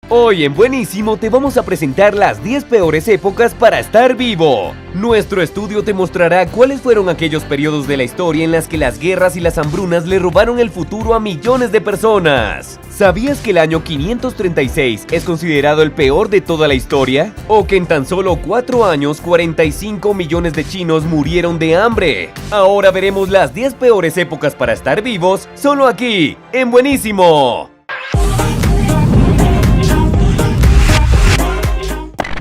Hoy en Buenísimo te vamos a presentar las 10 peores épocas para estar vivo. Nuestro estudio te mostrará cuáles fueron aquellos periodos de la historia en las que las guerras y las hambrunas le robaron el futuro a millones de personas. ¿Sabías que el año 536 es considerado el peor de toda la historia? ¿O que en tan solo 4 años 45 millones de chinos murieron de hambre? Ahora veremos las 10 peores épocas para estar vivos solo aquí, en Buenísimo.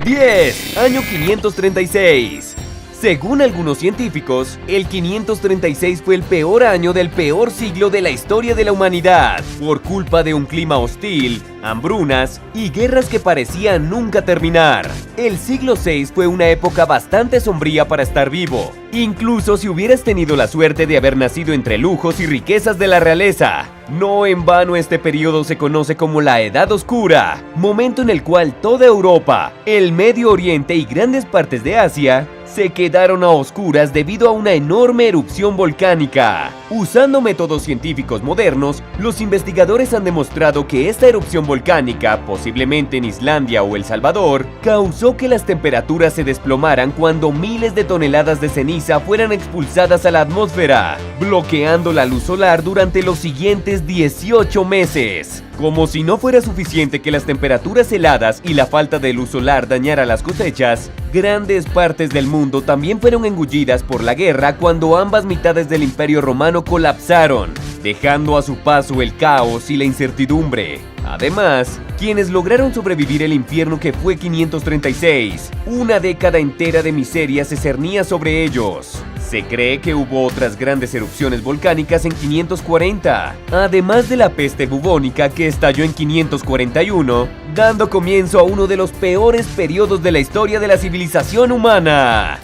10. Año 536. Según algunos científicos, el 536 fue el peor año del peor siglo de la historia de la humanidad, por culpa de un clima hostil, hambrunas y guerras que parecían nunca terminar. El siglo VI fue una época bastante sombría para estar vivo, incluso si hubieras tenido la suerte de haber nacido entre lujos y riquezas de la realeza. No en vano este periodo se conoce como la Edad Oscura, momento en el cual toda Europa, el Medio Oriente y grandes partes de Asia se quedaron a oscuras debido a una enorme erupción volcánica. Usando métodos científicos modernos, los investigadores han demostrado que esta erupción volcánica, posiblemente en Islandia o El Salvador, causó que las temperaturas se desplomaran cuando miles de toneladas de ceniza fueran expulsadas a la atmósfera, bloqueando la luz solar durante los siguientes 18 meses. Como si no fuera suficiente que las temperaturas heladas y la falta de luz solar dañara las cosechas, grandes partes del mundo también fueron engullidas por la guerra cuando ambas mitades del Imperio Romano colapsaron, dejando a su paso el caos y la incertidumbre. Además, quienes lograron sobrevivir el infierno que fue 536, una década entera de miseria se cernía sobre ellos. Se cree que hubo otras grandes erupciones volcánicas en 540, además de la peste bubónica que estalló en 541, dando comienzo a uno de los peores periodos de la historia de la civilización humana.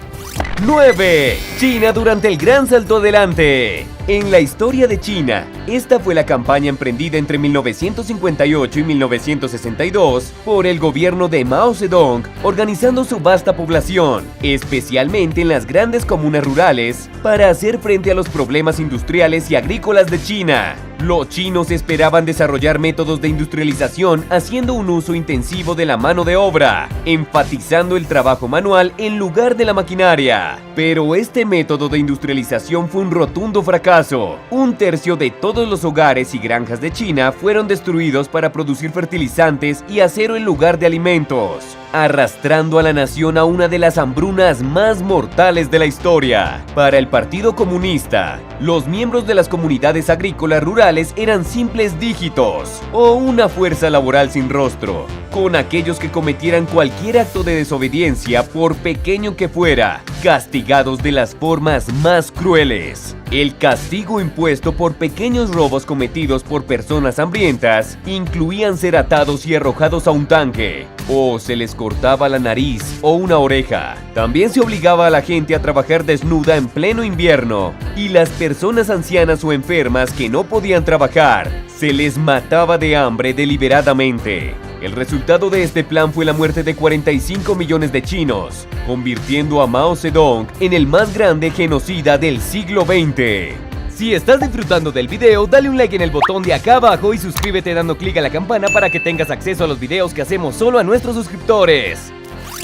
9. China durante el Gran Salto Adelante. En la historia de China, esta fue la campaña emprendida entre 1958 y 1962 por el gobierno de Mao Zedong, organizando su vasta población, especialmente en las grandes comunas rurales, para hacer frente a los problemas industriales y agrícolas de China. Los chinos esperaban desarrollar métodos de industrialización haciendo un uso intensivo de la mano de obra, enfatizando el trabajo manual en lugar de la maquinaria. Pero este método de industrialización fue un rotundo fracaso. Un tercio de todos los hogares y granjas de China fueron destruidos para producir fertilizantes y acero en lugar de alimentos, arrastrando a la nación a una de las hambrunas más mortales de la historia. Para el Partido Comunista, los miembros de las comunidades agrícolas rurales eran simples dígitos o una fuerza laboral sin rostro, con aquellos que cometieran cualquier acto de desobediencia, por pequeño que fuera, castigados de las formas más crueles. El castigo impuesto por pequeños robos cometidos por personas hambrientas incluían ser atados y arrojados a un tanque, o se les cortaba la nariz o una oreja. También se obligaba a la gente a trabajar desnuda en pleno invierno, y las personas ancianas o enfermas que no podían trabajar, se les mataba de hambre deliberadamente. El resultado de este plan fue la muerte de 45 millones de chinos, convirtiendo a Mao Zedong en el más grande genocida del siglo XX. Si estás disfrutando del video, dale un like en el botón de acá abajo y suscríbete dando clic a la campana para que tengas acceso a los videos que hacemos solo a nuestros suscriptores.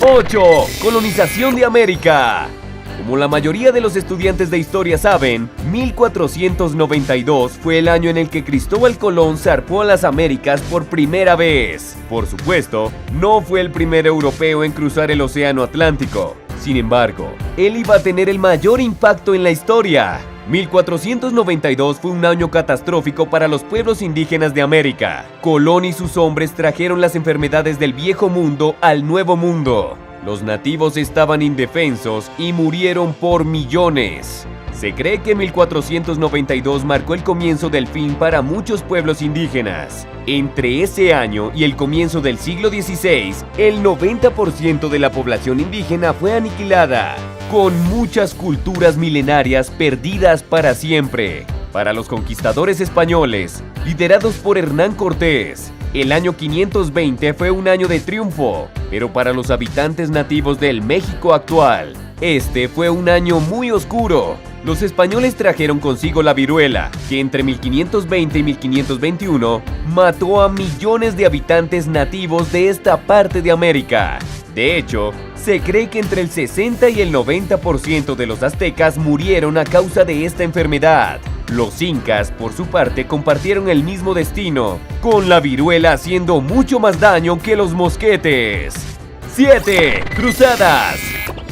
8. Colonización de América. Como la mayoría de los estudiantes de historia saben, 1492 fue el año en el que Cristóbal Colón zarpó a las Américas por primera vez. Por supuesto, no fue el primer europeo en cruzar el Océano Atlántico. Sin embargo, él iba a tener el mayor impacto en la historia. 1492 fue un año catastrófico para los pueblos indígenas de América. Colón y sus hombres trajeron las enfermedades del Viejo Mundo al Nuevo Mundo. Los nativos estaban indefensos y murieron por millones. Se cree que 1492 marcó el comienzo del fin para muchos pueblos indígenas. Entre ese año y el comienzo del siglo XVI, el 90% de la población indígena fue aniquilada, con muchas culturas milenarias perdidas para siempre. Para los conquistadores españoles, liderados por Hernán Cortés, el año 520 fue un año de triunfo, pero para los habitantes nativos del México actual, Este fue un año muy oscuro. Los españoles trajeron consigo la viruela, que entre 1520 y 1521 mató a millones de habitantes nativos de esta parte de América. De hecho, se cree que entre el 60 y el 90% de los aztecas murieron a causa de esta enfermedad. Los incas, por su parte, compartieron el mismo destino, con la viruela haciendo mucho más daño que los mosquetes. 7. Cruzadas.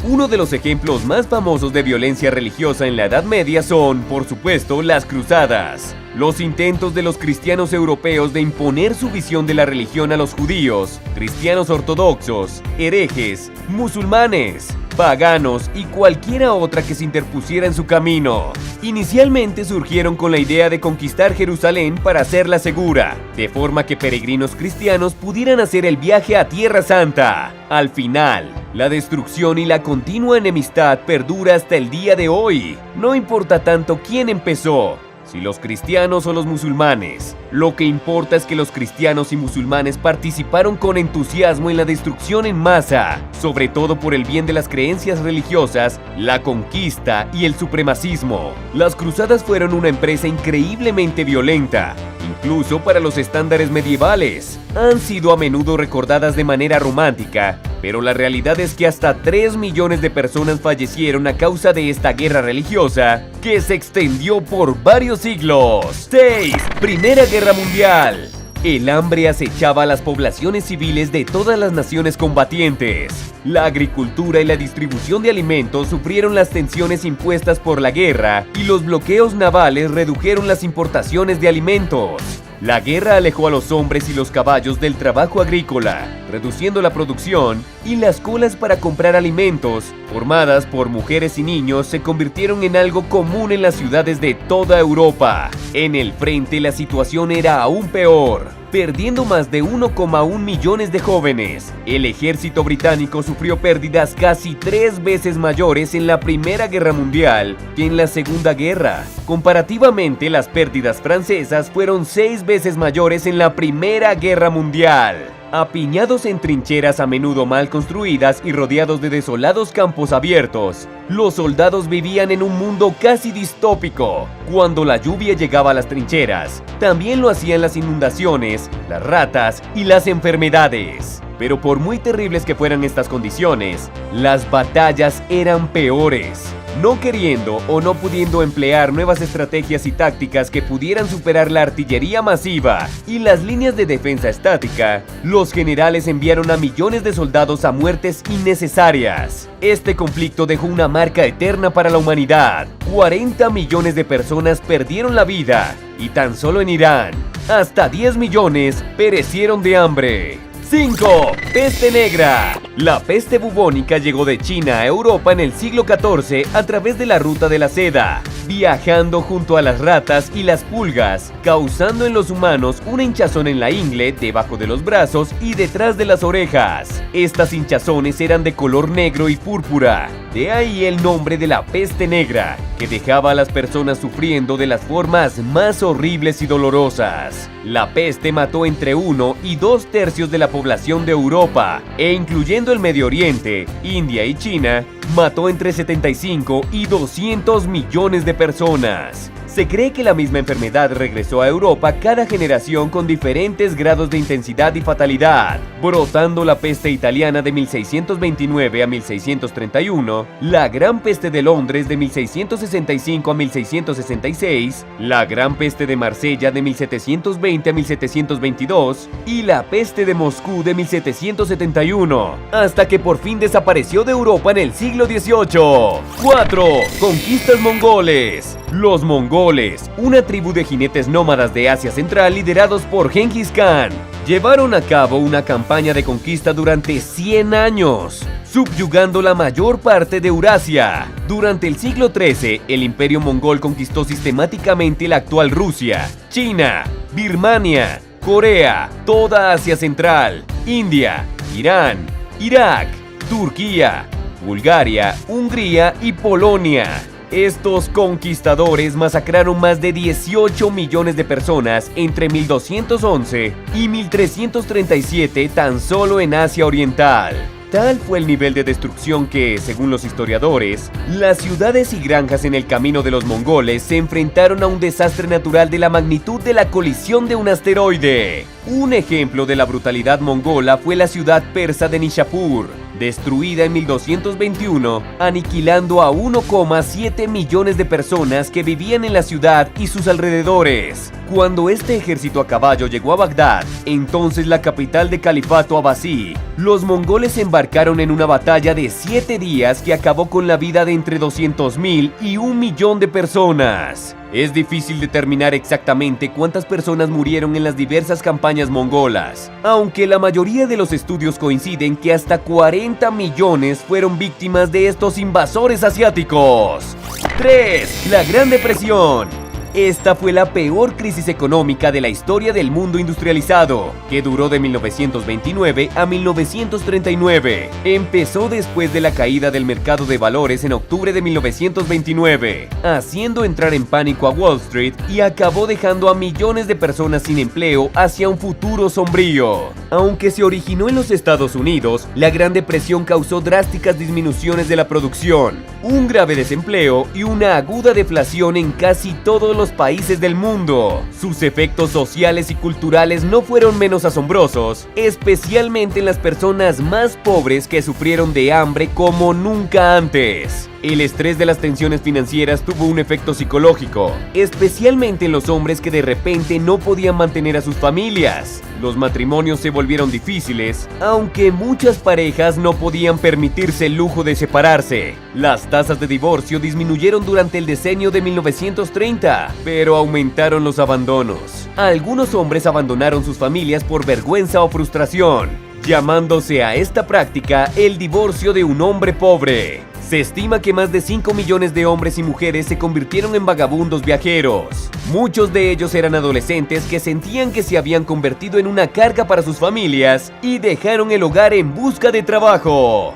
Uno de los ejemplos más famosos de violencia religiosa en la Edad Media son, por supuesto, las cruzadas. Los intentos de los cristianos europeos de imponer su visión de la religión a los judíos, cristianos ortodoxos, herejes, musulmanes, paganos y cualquiera otra que se interpusiera en su camino. Inicialmente surgieron con la idea de conquistar Jerusalén para hacerla segura, de forma que peregrinos cristianos pudieran hacer el viaje a Tierra Santa. Al final, la destrucción y la continua enemistad perdura hasta el día de hoy. No importa tanto quién empezó, si los cristianos o los musulmanes. Lo que importa es que los cristianos y musulmanes participaron con entusiasmo en la destrucción en masa, sobre todo por el bien de las creencias religiosas, la conquista y el supremacismo. Las cruzadas fueron una empresa increíblemente violenta, incluso para los estándares medievales. Han sido a menudo recordadas de manera romántica, pero la realidad es que hasta 3 millones de personas fallecieron a causa de esta guerra religiosa que se extendió por varios siglos. 6. Primera Guerra Mundial. El hambre acechaba a las poblaciones civiles de todas las naciones combatientes. La agricultura y la distribución de alimentos sufrieron las tensiones impuestas por la guerra y los bloqueos navales redujeron las importaciones de alimentos. La guerra alejó a los hombres y los caballos del trabajo agrícola, reduciendo la producción, y las colas para comprar alimentos, formadas por mujeres y niños, se convirtieron en algo común en las ciudades de toda Europa. En el frente la situación era aún peor, perdiendo más de 1,1 millones de jóvenes. El ejército británico sufrió pérdidas casi 3 veces mayores en la Primera Guerra Mundial que en la Segunda Guerra. Comparativamente, las pérdidas francesas fueron 6 veces mayores en la Primera Guerra Mundial. Apiñados en trincheras a menudo mal construidas y rodeados de desolados campos abiertos, los soldados vivían en un mundo casi distópico. Cuando la lluvia llegaba a las trincheras, también lo hacían las inundaciones, las ratas y las enfermedades. Pero por muy terribles que fueran estas condiciones, las batallas eran peores. No queriendo o no pudiendo emplear nuevas estrategias y tácticas que pudieran superar la artillería masiva y las líneas de defensa estática, los generales enviaron a millones de soldados a muertes innecesarias. Este conflicto dejó una marca eterna para la humanidad. 40 millones de personas perdieron la vida, y tan solo en Irán, hasta 10 millones perecieron de hambre. 5. Peste negra. La peste bubónica llegó de China a Europa en el siglo XIV a través de la ruta de la seda, viajando junto a las ratas y las pulgas, causando en los humanos una hinchazón en la ingle, debajo de los brazos y detrás de las orejas. Estas hinchazones eran de color negro y púrpura, de ahí el nombre de la peste negra, que dejaba a las personas sufriendo de las formas más horribles y dolorosas. La peste mató entre 1 y 2 tercios de la población de Europa, e incluyendo el Medio Oriente, India y China, mató entre 75 y 200 millones de personas. Se cree que la misma enfermedad regresó a Europa cada generación con diferentes grados de intensidad y fatalidad, brotando la peste italiana de 1629 a 1631, la Gran Peste de Londres de 1665 a 1666, la Gran Peste de Marsella de 1720 a 1722 y la Peste de Moscú de 1771, hasta que por fin desapareció de Europa en el siglo XVIII. 4. Conquistas mongoles. Los mongoles, una tribu de jinetes nómadas de Asia Central liderados por Genghis Khan, llevaron a cabo una campaña de conquista durante 100 años, subyugando la mayor parte de Eurasia. Durante el siglo XIII, el imperio mongol conquistó sistemáticamente la actual Rusia, China, Birmania, Corea, toda Asia Central, India, Irán, Irak, Turquía, Bulgaria, Hungría y Polonia. Estos conquistadores masacraron más de 18 millones de personas entre 1211 y 1337 tan solo en Asia Oriental. tal fue el nivel de destrucción que, según los historiadores, las ciudades y granjas en el camino de los mongoles se enfrentaron a un desastre natural de la magnitud de la colisión de un asteroide. Un ejemplo de la brutalidad mongola fue la ciudad persa de Nishapur, destruida en 1221, aniquilando a 1,7 millones de personas que vivían en la ciudad y sus alrededores. Cuando este ejército a caballo llegó a Bagdad, entonces la capital del califato abasí, los mongoles embarcaron en una batalla de 7 días que acabó con la vida de entre 200.000 y 1 millón de personas. Es difícil determinar exactamente cuántas personas murieron en las diversas campañas mongolas, aunque la mayoría de los estudios coinciden que hasta 40 millones fueron víctimas de estos invasores asiáticos. 3. La Gran Depresión. Esta fue la peor crisis económica de la historia del mundo industrializado, que duró de 1929 a 1939. Empezó después de la caída del mercado de valores en octubre de 1929, haciendo entrar en pánico a Wall Street y acabó dejando a millones de personas sin empleo hacia un futuro sombrío. Aunque se originó en los Estados Unidos, la Gran Depresión causó drásticas disminuciones de la producción, un grave desempleo y una aguda deflación en casi todos los países del mundo. Sus efectos sociales y culturales no fueron menos asombrosos, especialmente en las personas más pobres que sufrieron de hambre como nunca antes. El estrés de las tensiones financieras tuvo un efecto psicológico, especialmente en los hombres que de repente no podían mantener a sus familias. Los matrimonios se volvieron difíciles, aunque muchas parejas no podían permitirse el lujo de separarse. Las tasas de divorcio disminuyeron durante el decenio de 1930, pero aumentaron los abandonos. Algunos hombres abandonaron sus familias por vergüenza o frustración, llamándose a esta práctica el divorcio de un hombre pobre. Se estima que más de 5 millones de hombres y mujeres se convirtieron en vagabundos viajeros. Muchos de ellos eran adolescentes que sentían que se habían convertido en una carga para sus familias y dejaron el hogar en busca de trabajo.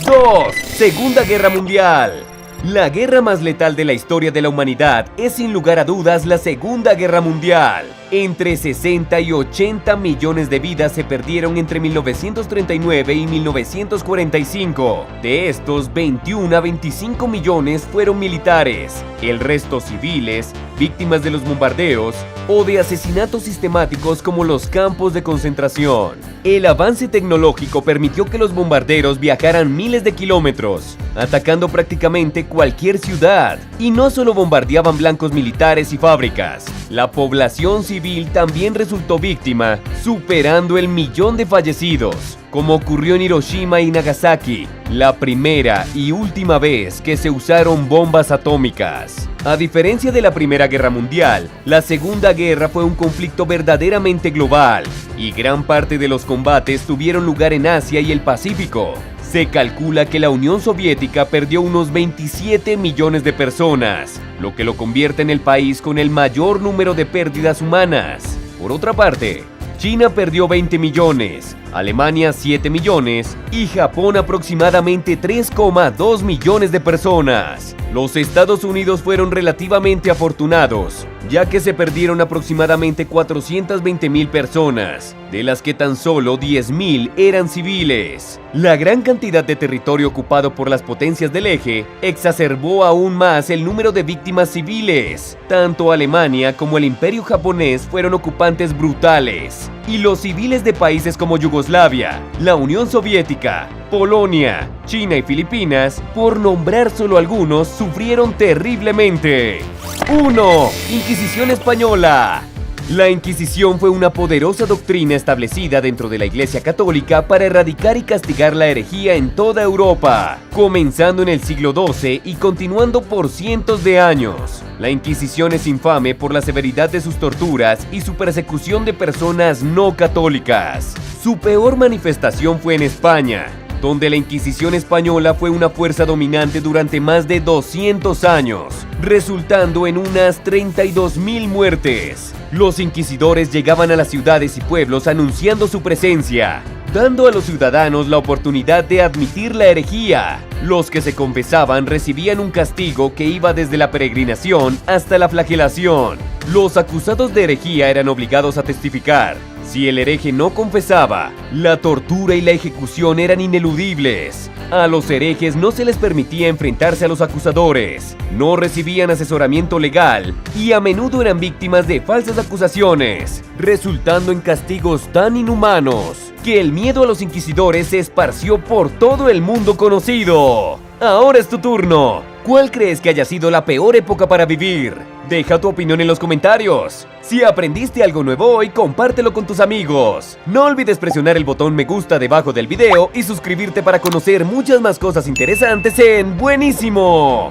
2. Segunda Guerra Mundial. La guerra más letal de la historia de la humanidad es sin lugar a dudas la Segunda Guerra Mundial. Entre 60 y 80 millones de vidas se perdieron entre 1939 y 1945. De estos, 21 a 25 millones fueron militares, el resto civiles, víctimas de los bombardeos o de asesinatos sistemáticos como los campos de concentración. El avance tecnológico permitió que los bombarderos viajaran miles de kilómetros, atacando prácticamente cualquier ciudad. Y no solo bombardeaban blancos militares y fábricas, la población civil también resultó víctima, superando el 1.000.000 de fallecidos, como ocurrió en Hiroshima y Nagasaki, la primera y última vez que se usaron bombas atómicas. A diferencia de la Primera Guerra Mundial, la Segunda Guerra fue un conflicto verdaderamente global, y gran parte de los combates tuvieron lugar en Asia y el Pacífico. Se calcula que la Unión Soviética perdió unos 27 millones de personas, lo que lo convierte en el país con el mayor número de pérdidas humanas. Por otra parte, China perdió 20 millones, Alemania 7 millones y Japón aproximadamente 3,2 millones de personas. Los Estados Unidos fueron relativamente afortunados, ya que se perdieron aproximadamente 420.000 personas, de las que tan solo 10.000 eran civiles. La gran cantidad de territorio ocupado por las potencias del eje exacerbó aún más el número de víctimas civiles. Tanto Alemania como el Imperio japonés fueron ocupantes brutales, y los civiles de países como Yugoslavia, la Unión Soviética, Polonia, China y Filipinas, por nombrar solo algunos, sufrieron terriblemente. 1. Inquisición española. La Inquisición fue una poderosa doctrina establecida dentro de la Iglesia Católica para erradicar y castigar la herejía en toda Europa, comenzando en el siglo XII y continuando por cientos de años. La Inquisición es infame por la severidad de sus torturas y su persecución de personas no católicas. Su peor manifestación fue en España, donde la Inquisición española fue una fuerza dominante durante más de 200 años, resultando en unas 32.000 muertes. Los inquisidores llegaban a las ciudades y pueblos anunciando su presencia, dando a los ciudadanos la oportunidad de admitir la herejía. Los que se confesaban recibían un castigo que iba desde la peregrinación hasta la flagelación. Los acusados de herejía eran obligados a testificar, Si el hereje no confesaba, la tortura y la ejecución eran ineludibles. A los herejes no se les permitía enfrentarse a los acusadores, no recibían asesoramiento legal y a menudo eran víctimas de falsas acusaciones, resultando en castigos tan inhumanos que el miedo a los inquisidores se esparció por todo el mundo conocido. Ahora es tu turno. ¿Cuál crees que haya sido la peor época para vivir? Deja tu opinión en los comentarios. Si aprendiste algo nuevo hoy, compártelo con tus amigos. No olvides presionar el botón me gusta debajo del video y suscribirte para conocer muchas más cosas interesantes en Buenísimo.